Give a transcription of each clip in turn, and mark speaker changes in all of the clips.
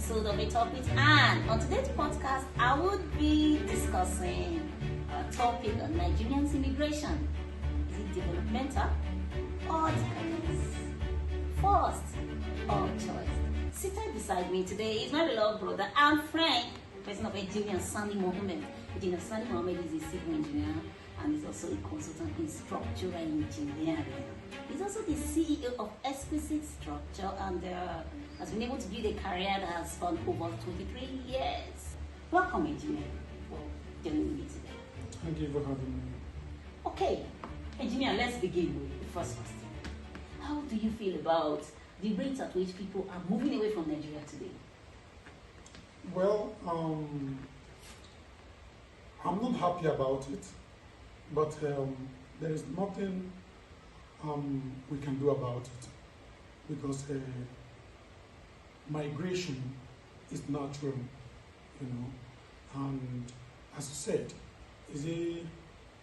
Speaker 1: episode of A Talk with Anne. On today's podcast, I would be discussing a topic on Nigerians' immigration. Is it developmental or decadence? First or choice? Seated beside me today is my beloved brother and friend, president of Engineer Sanni Mohammed. Engineer Sanni Mohammed is a civil engineer and is also a consultant in structural engineering. He's also the CEO of Explicit Structure and has been able to build a career that has spanned over 23 years. Welcome, Engineer, for joining me today.
Speaker 2: Thank you for having me.
Speaker 1: Okay, Engineer, let's begin with the first question. How do you feel about the rate at which people are moving away from Nigeria today?
Speaker 2: Well, I'm not happy about it, but there is nothing we can do about it because migration is natural, and as you said, is it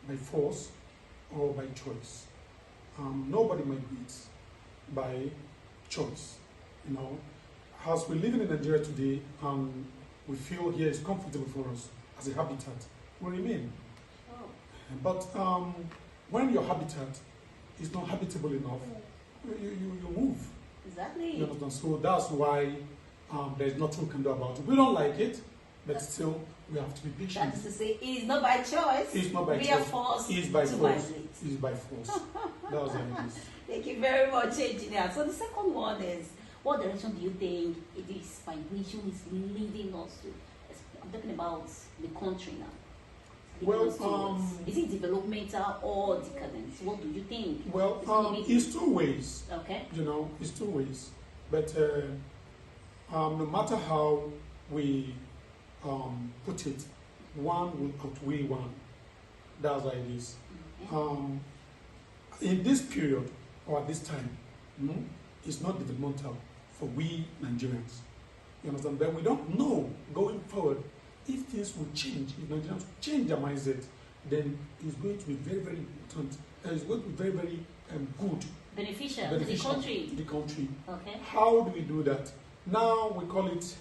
Speaker 2: by force or by choice? Nobody migrates by choice, As we're living in Nigeria today and we feel here is comfortable for us as a habitat, we remain.
Speaker 1: Oh.
Speaker 2: But when your habitat is not habitable enough, you move.
Speaker 1: Exactly.
Speaker 2: You understand? So that's why there's nothing we can do about it. We don't like it, but still we have to be patient.
Speaker 1: That is to say, it is not by choice.
Speaker 2: It's not by
Speaker 1: we
Speaker 2: choice.
Speaker 1: are forced
Speaker 2: It's by
Speaker 1: to
Speaker 2: force.
Speaker 1: migrate.
Speaker 2: It's by force. That's how it is.
Speaker 1: Thank you very much, Engineer. So the second one is, what direction do you think this migration is leading us to? I'm talking about the country now.
Speaker 2: Well,
Speaker 1: is it developmental or decadence? What do you think?
Speaker 2: Well, it's two ways.
Speaker 1: Okay.
Speaker 2: It's two ways. But no matter how we put it, one will outweigh one. That's how it is.
Speaker 1: Okay.
Speaker 2: In this period, or at this time, it's not developmental for we Nigerians. You understand? But we don't know going forward if things will change, if Nigerians will change their mindset, then it's going to be very, very important. It's going to be very, very good.
Speaker 1: Beneficial to the country.
Speaker 2: To the country.
Speaker 1: Okay.
Speaker 2: How do we do that? Now we call it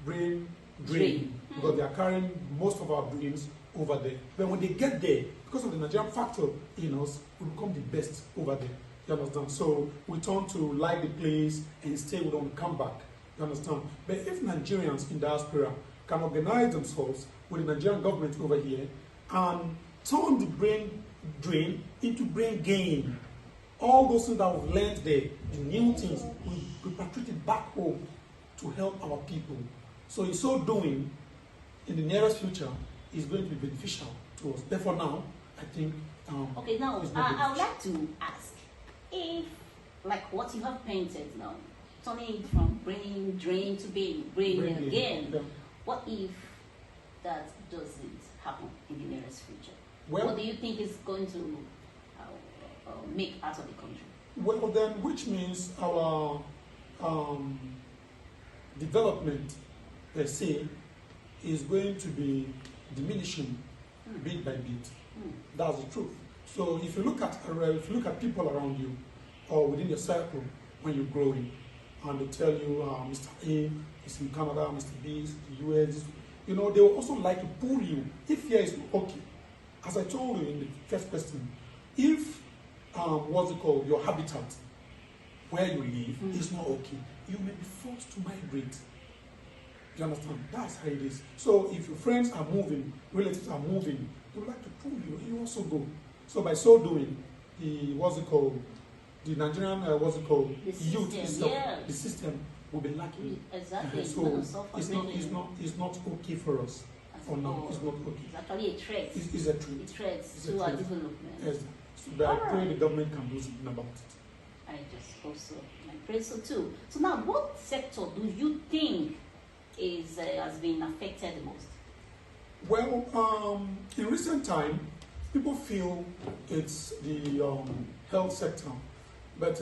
Speaker 2: brain drain, because they are carrying most of our brains over there. But when they get there, because of the Nigerian factor in us, we become the best over there. You understand? So we turn to like the place and stay, we don't come back. You understand? But if Nigerians in diaspora can organize themselves with the Nigerian government over here and turn the brain drain into brain gain, all those things that we've learned there, the new things, we repatriate it back home to help our people. So in so doing, in the nearest future, is going to be beneficial to us. Therefore now, I think
Speaker 1: okay, now I would like to ask if, like what you have painted now, turning it from brain drain to brain again,
Speaker 2: yeah.
Speaker 1: What if that doesn't happen in the nearest future?
Speaker 2: Well,
Speaker 1: what do you think is going to make out of the country?
Speaker 2: Well, then, which means our development per se is going to be diminishing bit by bit. That's the truth. So if you look at people around you or within your circle when you're growing, and they tell you Mr. A is in Canada, Mr. B is in the US, they will also like to pull you if here is okay. As I told you in the first question, if your habitat where you live is not okay, you may be forced to migrate. You understand? That's how it is. So if your friends are moving, relatives are moving, they would like to pull you, you also go. So by so doing, the Nigerian
Speaker 1: the
Speaker 2: youth
Speaker 1: system,
Speaker 2: itself,
Speaker 1: yes.
Speaker 2: the system will be lacking.
Speaker 1: Exactly.
Speaker 2: So it's not okay for us. Or no, it's not okay.
Speaker 1: It's actually a threat.
Speaker 2: It's a threat.
Speaker 1: It threats to our development.
Speaker 2: Yes. So but I pray the government can do something about it.
Speaker 1: I just hope so. I pray so too. So now, what sector do you think has been affected the most?
Speaker 2: Well, in recent time, people feel it's the health sector, but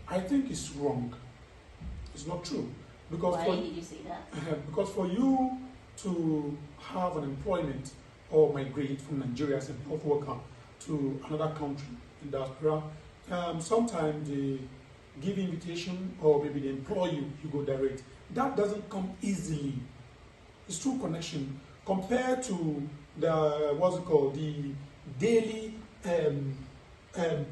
Speaker 2: I think it's wrong. It's not true. Because
Speaker 1: why did you say that?
Speaker 2: Because for you to have an employment or migrate from Nigeria as a health worker to another country in diaspora, sometimes they give invitation or maybe they employ you, you go direct. that doesn't come easily. It's true connection compared to the the daily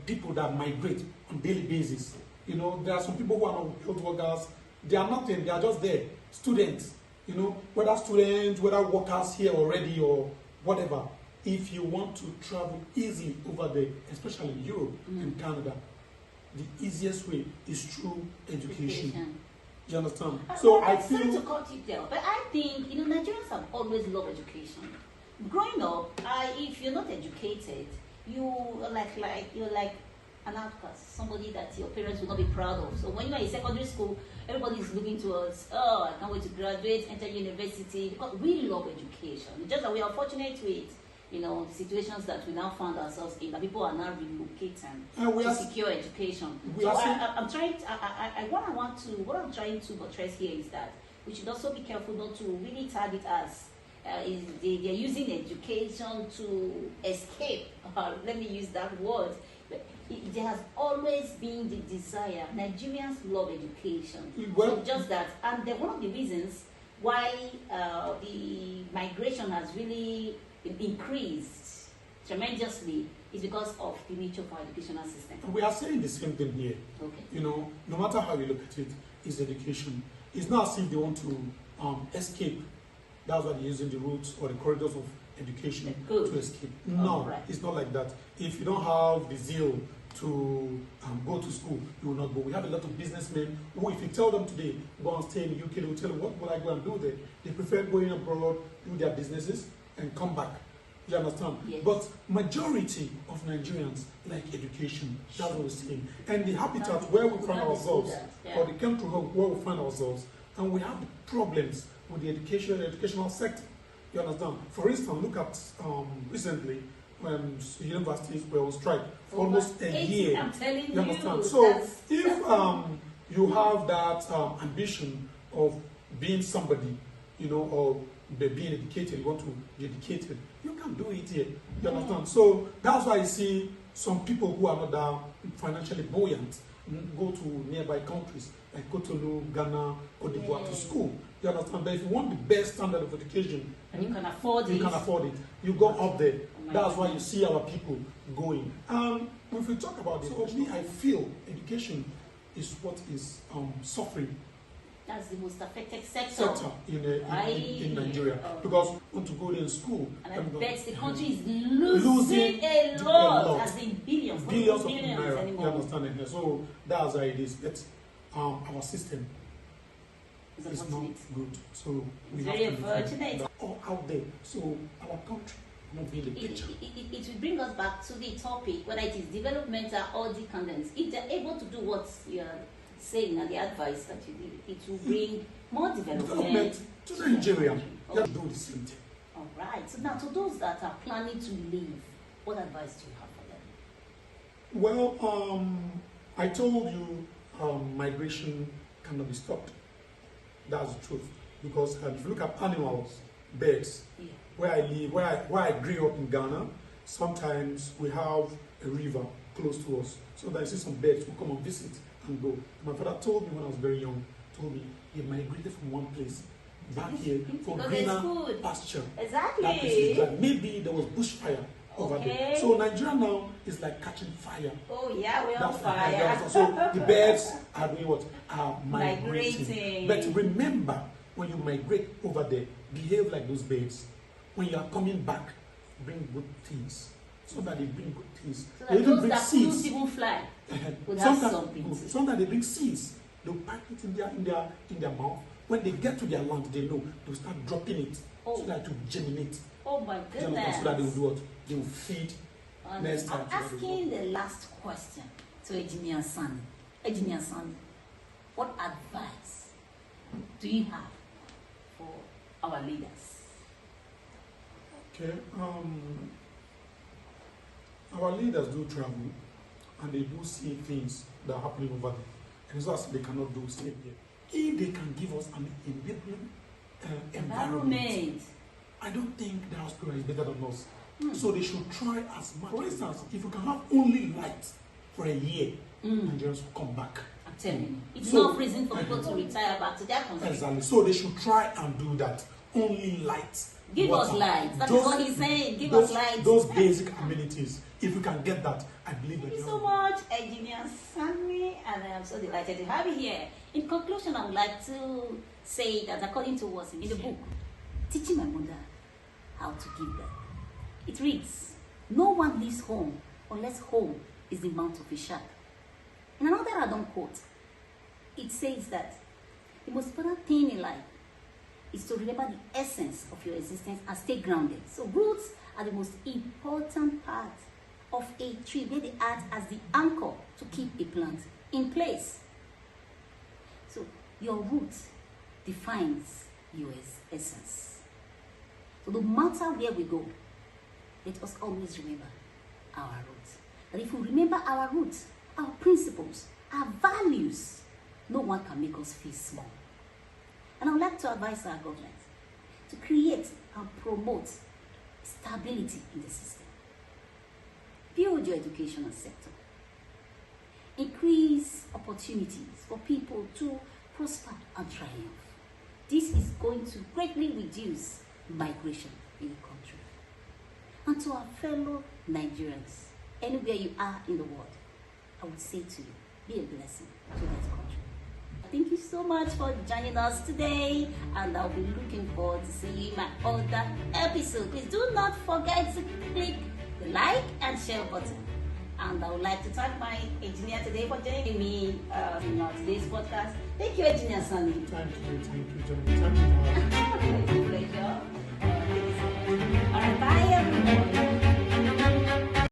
Speaker 2: people that migrate on daily basis. You know, there are some people who are not health workers. They are nothing. They are just there, students. You know, whether students, whether workers here already or whatever. If you want to travel easily over there, especially in Europe and Canada, the easiest way is through education. Do you understand? So I feel.
Speaker 1: Sorry to cut you there, but I think Nigerians have always loved education. Growing up, if you're not educated, you're like an outcast, somebody that your parents will not be proud of. So when you're in secondary school, everybody is looking towards, oh, I can't wait to graduate, enter university, because we love education. It's just that we are fortunate with the situations that we now found ourselves in, that people are now relocating to secure education. So what I'm trying to buttress here is that we should also be careful not to really target us. They're using education to escape. Let me use that word. There has always been the desire. Nigerians love education. So just that, and one of the reasons why the migration has really increased tremendously is because of the nature of our educational system.
Speaker 2: We are saying the same thing here.
Speaker 1: Okay.
Speaker 2: No matter how you look at it, it's education. It's not as if they want to escape. That's why they're using the routes or the corridors of education to escape. No, It's not like that. If you don't have the zeal to go to school, you will not go. We have a lot of businessmen who, if you tell them today, go and stay in the UK, they will tell you, what will I go and do there? They prefer going abroad, do their businesses, and come back. You understand?
Speaker 1: Yes.
Speaker 2: But majority of Nigerians like education. That's what we're saying. And the habitat where we find ourselves, or the country where we find ourselves, and we have problems with the educational sector. You understand? For instance, look at recently when universities were on strike for almost a year.
Speaker 1: I'm telling
Speaker 2: you understand? So if you have that ambition of being somebody, or being educated, you want to be educated, you can do it here. You understand? So that's why you see some people who are not that financially buoyant go to nearby countries like Cotonou, Ghana, Cote d'Ivoire to school. You understand? But if you want the best standard of education,
Speaker 1: and you can afford
Speaker 2: it, you go up there. That's why you see our people going. If we talk about this, me, I feel education is what is suffering.
Speaker 1: That's the most affected sector
Speaker 2: in Nigeria. Because want to go there in school.
Speaker 1: And I bet the country is losing a lot, as in billions of naira. Anymore.
Speaker 2: You understand? So that's how it is. But our system is not good. So we
Speaker 1: it's very unfortunate.
Speaker 2: All out there. So our country not being the picture.
Speaker 1: It will bring us back to the topic, whether it is developmental or decadence. If they're able to do what you're saying and the advice that you did, it will bring more development
Speaker 2: to Nigeria. You have to do the same thing.
Speaker 1: All right. So now, to those that are planning to leave, what advice do you have for them?
Speaker 2: Well, I told you migration cannot be stopped. That's the truth. Because if you look at animals, birds, where I live, where I grew up in Ghana, sometimes we have a river close to us. So that I see some birds who come and visit and go. My father told me when I was very young, he migrated from one place back here for greener pasture.
Speaker 1: Exactly.
Speaker 2: That is like maybe there was bushfire over there. So Nigeria now is like catching fire.
Speaker 1: Oh yeah, we're on fire.
Speaker 2: So the birds are doing what? Are migrating. But remember, when you migrate over there, behave like those birds. When you are coming back, bring good things. So that they bring good things.
Speaker 1: So
Speaker 2: they even bring seeds.
Speaker 1: Even fly.
Speaker 2: Sometimes they bring seeds. They'll pack it in their mouth. When they get to their land, they know they'll start dropping it so that it will germinate.
Speaker 1: Oh my goodness!
Speaker 2: So that they will do what? They will feed next time.
Speaker 1: I'm asking the last question to Engineer Sanni. Engineer Sanni, what advice do you have for our leaders?
Speaker 2: Okay. Our leaders do travel and they do see things that are happening over there. And so they cannot do same here. If they can give us an enabling environment, I don't think the hospital is better than us. So they should try as much. For instance, if you can have only light for a year, Nigerians will come back.
Speaker 1: telling you. It's
Speaker 2: So-
Speaker 1: not reason for people to retire back to their country.
Speaker 2: Exactly. So they should try and do that. Only light.
Speaker 1: Give
Speaker 2: water.
Speaker 1: us light. That is
Speaker 2: Those-
Speaker 1: what he's saying. Give
Speaker 2: those,
Speaker 1: us light.
Speaker 2: Those basic amenities. If you can get that, I believe that
Speaker 1: Thank you
Speaker 2: you're-
Speaker 1: so much, Engineer Sanni, and I am so delighted to have you here. In conclusion, I would like to say that according to what's in the book, Teaching My Mother How to Give Birth, it reads, "No one leaves home unless home is the mouth of a shark." In another Adam quote, it says that the most important thing in life is to remember the essence of your existence and stay grounded. So roots are the most important part of a tree, where they act as the anchor to keep a plant in place. So your root defines your essence. So no matter where we go, let us always remember our roots. And if we remember our roots, our principles, our values, no one can make us feel small. And I would like to advise our government to create and promote stability in the system. Build your educational sector. Increase opportunities for people to prosper and triumph. This is going to greatly reduce migration in the country. And to our fellow Nigerians, anywhere you are in the world, I would say to you, be a blessing to that country. Thank you so much for joining us today, and I'll be looking forward to seeing you in my other episode. Please do not forget to click the like and share button. And I would like to thank my engineer today for joining me in today's podcast. Thank you, Engineer Sanni.
Speaker 2: Thank you, Johnny.
Speaker 1: Pleasure. All right, bye everyone.